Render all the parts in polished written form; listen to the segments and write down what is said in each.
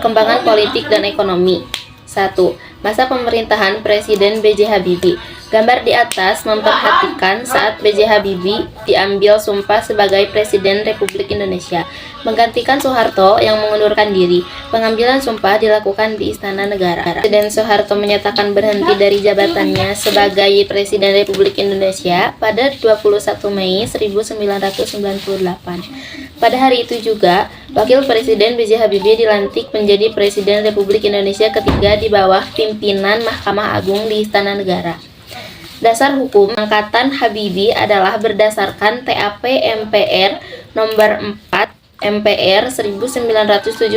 perkembangan politik dan ekonomi. 1. Masa pemerintahan Presiden B.J. Habibie. Gambar di atas memperhatikan saat B.J. Habibie diambil sumpah sebagai Presiden Republik Indonesia, menggantikan Soeharto yang mengundurkan diri. Pengambilan sumpah dilakukan di Istana Negara. Presiden Soeharto menyatakan berhenti dari jabatannya sebagai Presiden Republik Indonesia pada 21 Mei 1998. Pada hari itu juga, Wakil Presiden B.J. Habibie dilantik menjadi Presiden Republik Indonesia ketiga di bawah pimpinan Mahkamah Agung di Istana Negara. Dasar hukum angkatan Habibie adalah berdasarkan TAP MPR nomor 4 MPR 1973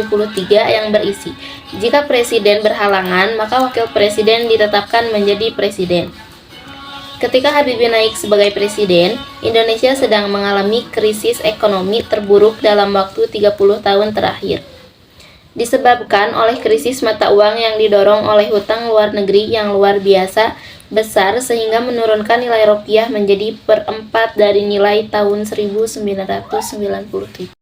yang berisi, jika presiden berhalangan, maka wakil presiden ditetapkan menjadi presiden. Ketika Habibie naik sebagai presiden, Indonesia sedang mengalami krisis ekonomi terburuk dalam waktu 30 tahun terakhir. Disebabkan oleh krisis mata uang yang didorong oleh hutang luar negeri yang luar biasa besar sehingga menurunkan nilai rupiah menjadi perempat dari nilai tahun 1997.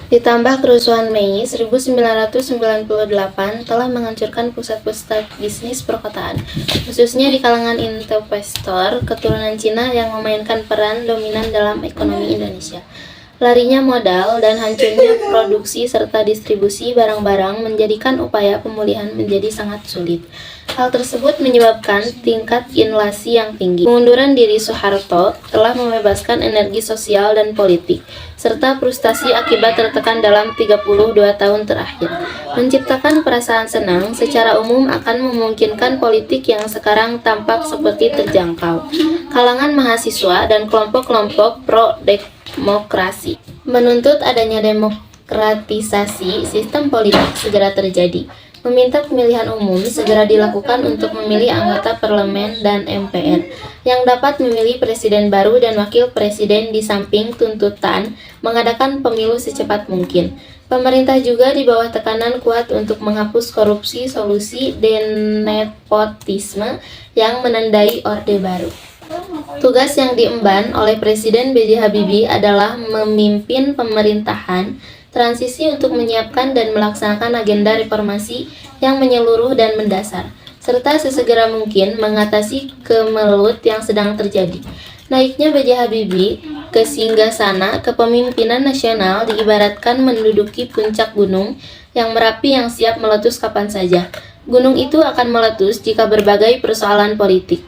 Ditambah kerusuhan Mei 1998 telah menghancurkan pusat-pusat bisnis perkotaan, khususnya di kalangan investor keturunan Cina yang memainkan peran dominan dalam ekonomi Indonesia. Larinya modal dan hancurnya produksi serta distribusi barang-barang menjadikan upaya pemulihan menjadi sangat sulit. Hal tersebut menyebabkan tingkat inflasi yang tinggi. Pengunduran diri Soeharto telah membebaskan energi sosial dan politik, serta frustasi akibat tertekan dalam 32 tahun terakhir. Menciptakan perasaan senang secara umum akan memungkinkan politik yang sekarang tampak seperti terjangkau. Kalangan mahasiswa dan kelompok-kelompok pro-demokrasi menuntut adanya demokratisasi sistem politik segera terjadi. Meminta pemilihan umum segera dilakukan untuk memilih anggota parlemen dan MPR yang dapat memilih presiden baru dan wakil presiden di samping tuntutan mengadakan pemilu secepat mungkin. Pemerintah juga di bawah tekanan kuat untuk menghapus korupsi solusi dan nepotisme yang menandai Orde Baru. Tugas yang diemban oleh Presiden B.J. Habibie adalah memimpin pemerintahan transisi untuk menyiapkan dan melaksanakan agenda reformasi yang menyeluruh dan mendasar, serta sesegera mungkin mengatasi kemelut yang sedang terjadi. Naiknya B.J. Habibie ke singgasana kepemimpinan nasional diibaratkan menduduki puncak gunung yang berapi yang siap meletus kapan saja. Gunung itu akan meletus jika berbagai persoalan politik,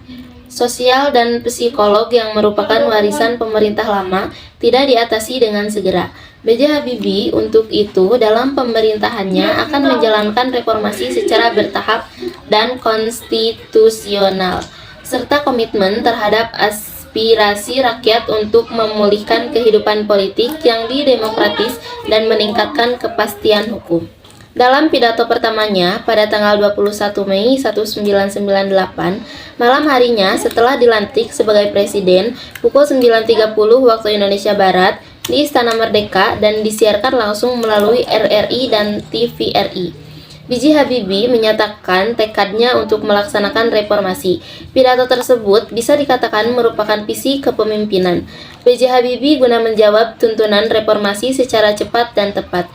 sosial, dan psikolog yang merupakan warisan pemerintah lama tidak diatasi dengan segera. B.J. Habibie untuk itu dalam pemerintahannya akan menjalankan reformasi secara bertahap dan konstitusional, serta komitmen terhadap aspirasi rakyat untuk memulihkan kehidupan politik yang demokratis dan meningkatkan kepastian hukum. Dalam pidato pertamanya pada tanggal 21 Mei 1998, malam harinya setelah dilantik sebagai presiden, pukul 9.30 waktu Indonesia Barat, di Istana Merdeka dan disiarkan langsung melalui RRI dan TVRI. B.J. Habibie menyatakan tekadnya untuk melaksanakan reformasi. Pidato tersebut bisa dikatakan merupakan visi kepemimpinan B.J. Habibie guna menjawab tuntunan reformasi secara cepat dan tepat.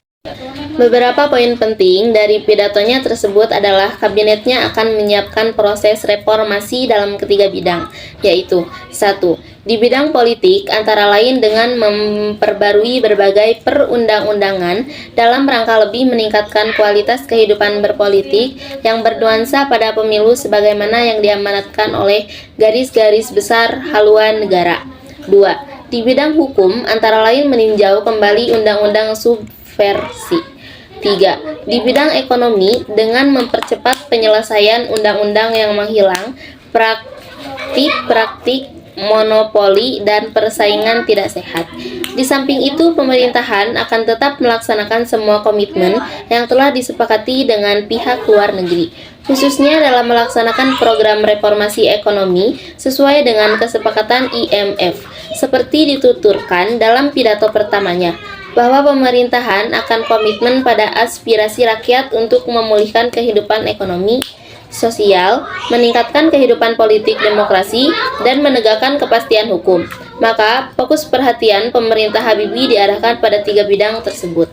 Beberapa poin penting dari pidatonya tersebut adalah kabinetnya akan menyiapkan proses reformasi dalam ketiga bidang, yaitu 1. Di bidang politik, antara lain dengan memperbarui berbagai perundang-undangan dalam rangka lebih meningkatkan kualitas kehidupan berpolitik yang bernuansa pada pemilu sebagaimana yang diamanatkan oleh garis-garis besar haluan negara. 2. Di bidang hukum, antara lain meninjau kembali undang-undang subversi. 3. Di bidang ekonomi dengan mempercepat penyelesaian undang-undang yang menghilang praktik-praktik monopoli dan persaingan tidak sehat. Di samping itu, pemerintahan akan tetap melaksanakan semua komitmen yang telah disepakati dengan pihak luar negeri, khususnya dalam melaksanakan program reformasi ekonomi sesuai dengan kesepakatan IMF, seperti dituturkan dalam pidato pertamanya, bahwa pemerintahan akan komitmen pada aspirasi rakyat untuk memulihkan kehidupan ekonomi, sosial, meningkatkan kehidupan politik demokrasi, dan menegakkan kepastian hukum. Maka, fokus perhatian pemerintah Habibie diarahkan pada tiga bidang tersebut.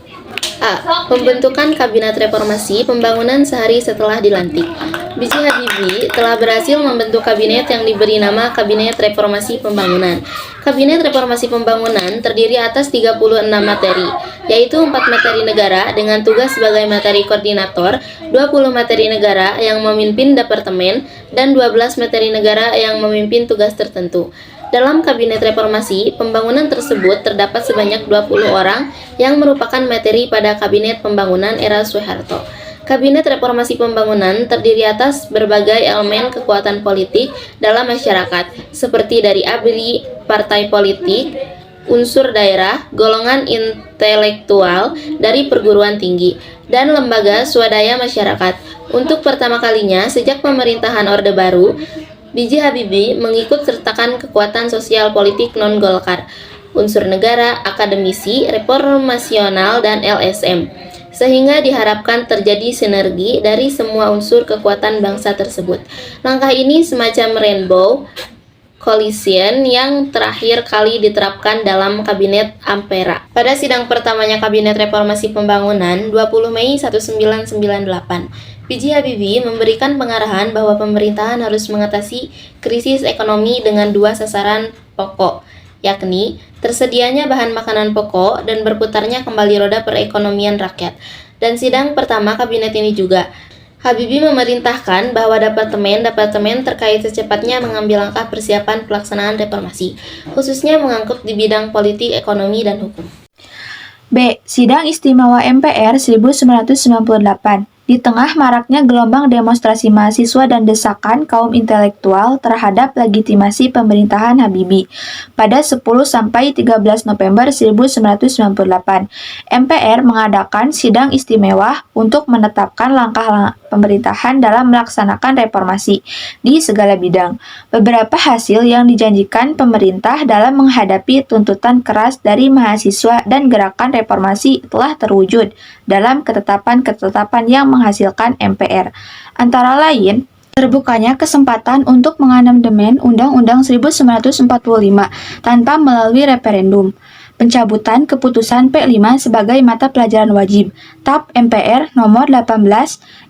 A. Pembentukan Kabinet Reformasi Pembangunan sehari setelah dilantik. B.J. Habibie telah berhasil membentuk kabinet yang diberi nama Kabinet Reformasi Pembangunan. Kabinet Reformasi Pembangunan terdiri atas 36 materi, yaitu 4 materi negara dengan tugas sebagai materi koordinator, 20 materi negara yang memimpin departemen, dan 12 materi negara yang memimpin tugas tertentu. Dalam Kabinet Reformasi Pembangunan tersebut terdapat sebanyak 20 orang yang merupakan materi pada Kabinet Pembangunan era Soeharto. Kabinet Reformasi Pembangunan terdiri atas berbagai elemen kekuatan politik dalam masyarakat, seperti dari ABRI, partai politik, unsur daerah, golongan intelektual dari perguruan tinggi, dan lembaga swadaya masyarakat. Untuk pertama kalinya sejak pemerintahan Orde Baru, B.J. Habibie mengikut sertakan kekuatan sosial politik non-Golkar, unsur negara, akademisi, reformasional, dan LSM, sehingga diharapkan terjadi sinergi dari semua unsur kekuatan bangsa tersebut. Langkah ini semacam rainbow coalition yang terakhir kali diterapkan dalam Kabinet Ampera. Pada sidang pertamanya Kabinet Reformasi Pembangunan 20 Mei 1998, B.J. Habibie memberikan pengarahan bahwa pemerintahan harus mengatasi krisis ekonomi dengan 2 sasaran pokok, yakni tersedianya bahan makanan pokok dan berputarnya kembali roda perekonomian rakyat. Dan sidang pertama kabinet ini juga, Habibie memerintahkan bahwa departemen terkait secepatnya mengambil langkah persiapan pelaksanaan reformasi, khususnya mengangkut di bidang politik, ekonomi, dan hukum. B. Sidang Istimewa MPR 1998. Di tengah maraknya gelombang demonstrasi mahasiswa dan desakan kaum intelektual terhadap legitimasi pemerintahan Habibie, pada 10-13 November 1998, MPR mengadakan sidang istimewa untuk menetapkan langkah pemerintahan dalam melaksanakan reformasi di segala bidang. Beberapa hasil yang dijanjikan pemerintah dalam menghadapi tuntutan keras dari mahasiswa dan gerakan reformasi telah terwujud dalam ketetapan-ketetapan yang menghasilkan MPR. Antara lain, terbukanya kesempatan untuk mengamandemen Undang-Undang 1945 tanpa melalui referendum, pencabutan keputusan P5 sebagai mata pelajaran wajib, TAP MPR nomor 18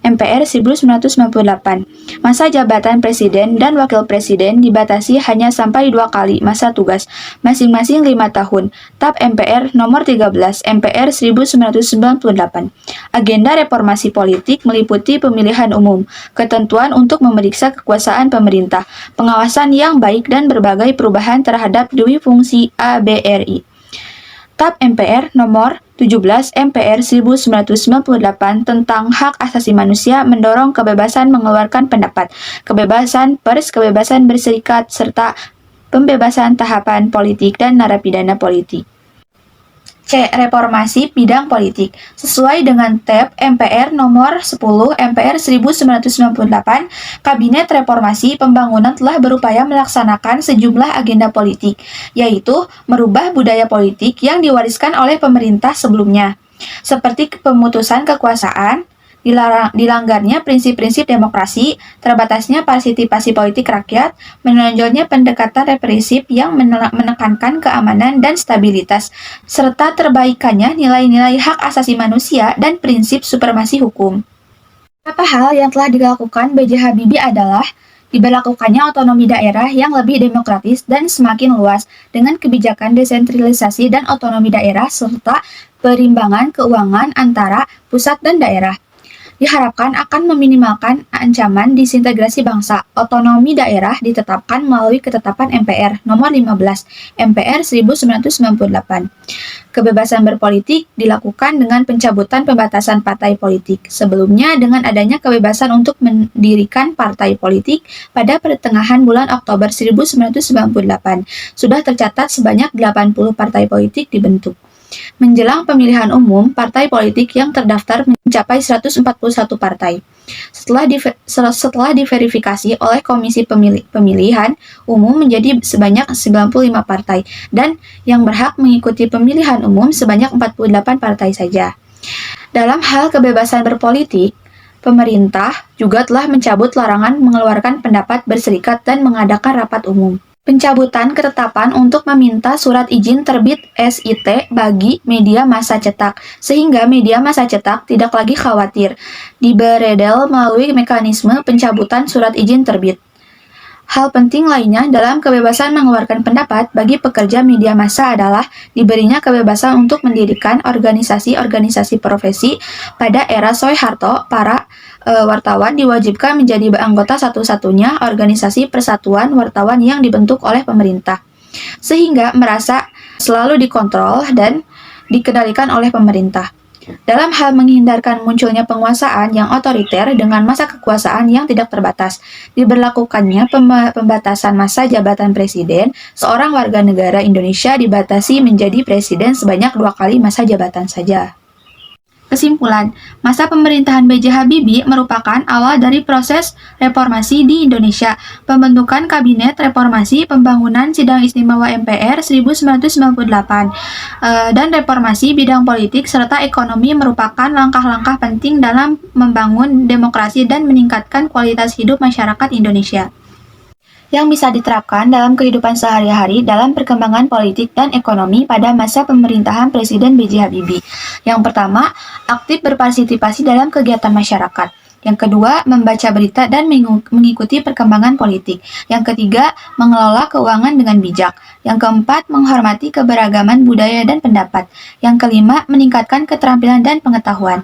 MPR 1998. Masa jabatan presiden dan wakil presiden dibatasi hanya sampai 2 kali masa tugas, masing-masing 5 tahun, TAP MPR nomor 13 MPR 1998. Agenda reformasi politik meliputi pemilihan umum, ketentuan untuk memeriksa kekuasaan pemerintah, pengawasan yang baik dan berbagai perubahan terhadap dui fungsi ABRI. TAP MPR nomor 17 MPR 1998 tentang hak asasi manusia mendorong kebebasan mengeluarkan pendapat, kebebasan pers, kebebasan berserikat, serta pembebasan tahapan politik dan narapidana politik. C. Reformasi bidang politik. Sesuai dengan TAP MPR nomor 10 MPR 1998, Kabinet Reformasi Pembangunan telah berupaya melaksanakan sejumlah agenda politik, yaitu merubah budaya politik yang diwariskan oleh pemerintah sebelumnya, seperti pemutusan kekuasaan, dilanggarnya prinsip-prinsip demokrasi, terbatasnya partisipasi politik rakyat, menonjolnya pendekatan represif yang menekankan keamanan dan stabilitas, serta terbaikannya nilai-nilai hak asasi manusia dan prinsip supremasi hukum. Beberapa hal yang telah dilakukan B.J. Habibie adalah diberlakukannya otonomi daerah yang lebih demokratis dan semakin luas dengan kebijakan desentralisasi dan otonomi daerah serta perimbangan keuangan antara pusat dan daerah. Diharapkan akan meminimalkan ancaman disintegrasi bangsa. Otonomi daerah ditetapkan melalui ketetapan MPR nomor 15 MPR 1998. Kebebasan berpolitik dilakukan dengan pencabutan pembatasan partai politik. Sebelumnya dengan adanya kebebasan untuk mendirikan partai politik pada pertengahan bulan Oktober 1998, sudah tercatat sebanyak 80 partai politik dibentuk. Menjelang pemilihan umum, partai politik yang terdaftar mencapai 141 partai. Setelah diverifikasi oleh Komisi Pemilihan Umum menjadi sebanyak 95 partai, dan yang berhak mengikuti pemilihan umum sebanyak 48 partai saja. Dalam hal kebebasan berpolitik, pemerintah juga telah mencabut larangan mengeluarkan pendapat, berserikat, dan mengadakan rapat umum. Pencabutan ketetapan untuk meminta surat izin terbit SIT bagi media massa cetak, sehingga media massa cetak tidak lagi khawatir diberedel melalui mekanisme pencabutan surat izin terbit. Hal penting lainnya dalam kebebasan mengeluarkan pendapat bagi pekerja media massa adalah diberinya kebebasan untuk mendirikan organisasi-organisasi profesi. Pada era Soeharto, para wartawan diwajibkan menjadi anggota satu-satunya organisasi persatuan wartawan yang dibentuk oleh pemerintah, sehingga merasa selalu dikontrol dan dikendalikan oleh pemerintah. Dalam hal menghindarkan munculnya penguasaan yang otoriter dengan masa kekuasaan yang tidak terbatas, diberlakukannya pembatasan masa jabatan presiden, seorang warga negara Indonesia dibatasi menjadi presiden sebanyak 2 kali masa jabatan saja. Kesimpulan, masa pemerintahan B.J. Habibie merupakan awal dari proses reformasi di Indonesia. Pembentukan Kabinet Reformasi Pembangunan Sidang Istimewa MPR 1998 dan reformasi bidang politik serta ekonomi merupakan langkah-langkah penting dalam membangun demokrasi dan meningkatkan kualitas hidup masyarakat Indonesia, yang bisa diterapkan dalam kehidupan sehari-hari dalam perkembangan politik dan ekonomi pada masa pemerintahan Presiden B.J. Habibie. Yang pertama, aktif berpartisipasi dalam kegiatan masyarakat. Yang kedua, membaca berita dan mengikuti perkembangan politik. Yang ketiga, mengelola keuangan dengan bijak. Yang keempat, menghormati keberagaman budaya dan pendapat. Yang kelima, meningkatkan keterampilan dan pengetahuan.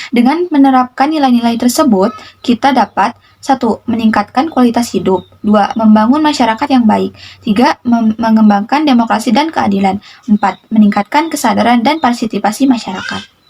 Dengan menerapkan nilai-nilai tersebut, kita dapat 1. Meningkatkan kualitas hidup. 2. Membangun masyarakat yang baik. 3. Mengembangkan demokrasi dan keadilan. 4. Meningkatkan kesadaran dan partisipasi masyarakat.